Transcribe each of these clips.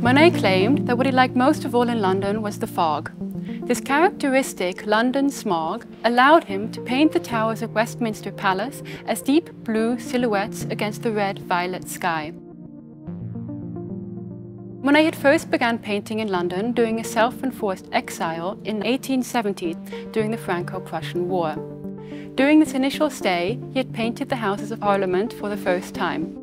Monet claimed that what he liked most of all in London was the fog. This characteristic London smog allowed him to paint the towers of Westminster Palace as deep blue silhouettes against the red-violet sky. Monet had first began painting in London during a self-enforced exile in 1870 during the Franco-Prussian War. During this initial stay, he had painted the Houses of Parliament for the first time.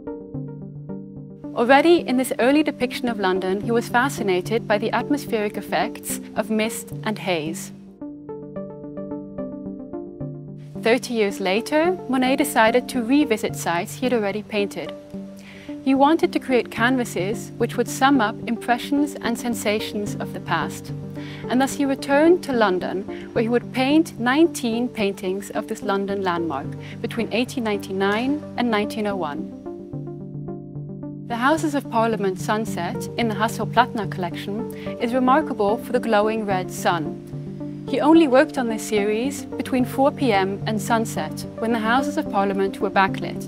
Already in this early depiction of London, he was fascinated by the atmospheric effects of mist and haze. 30 years later, Monet decided to revisit sites he had already painted. He wanted to create canvases which would sum up impressions and sensations of the past. And thus he returned to London, where he would paint 19 paintings of this London landmark between 1899 and 1901. The Houses of Parliament sunset in the Hasso Plattner Collection is remarkable for the glowing red sun. He only worked on this series between 4 p.m. and sunset, when the Houses of Parliament were backlit.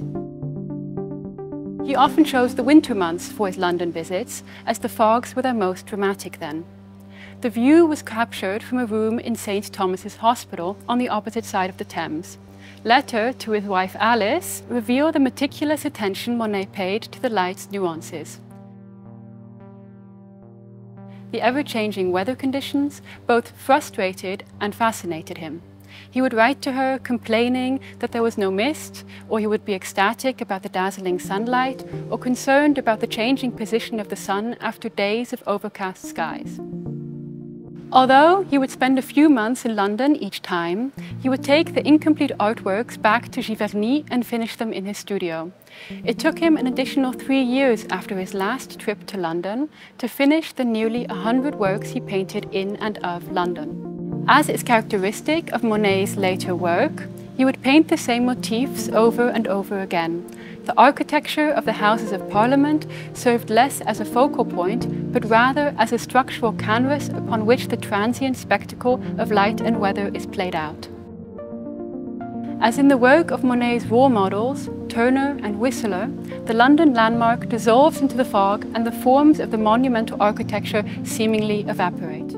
He often chose the winter months for his London visits, as the fogs were their most dramatic then. The view was captured from a room in St. Thomas's Hospital on the opposite side of the Thames. Letter to his wife Alice reveal the meticulous attention Monet paid to the light's nuances. The ever-changing weather conditions both frustrated and fascinated him. He would write to her complaining that there was no mist, or he would be ecstatic about the dazzling sunlight, or concerned about the changing position of the sun after days of overcast skies. Although he would spend a few months in London each time, he would take the incomplete artworks back to Giverny and finish them in his studio. It took him an additional 3 years after his last trip to London to finish the nearly 100 works he painted in and of London. As is characteristic of Monet's later work, he would paint the same motifs over and over again. The architecture of the Houses of Parliament served less as a focal point, but rather as a structural canvas upon which the transient spectacle of light and weather is played out. As in the work of Monet's role models, Turner and Whistler, the London landmark dissolves into the fog and the forms of the monumental architecture seemingly evaporate.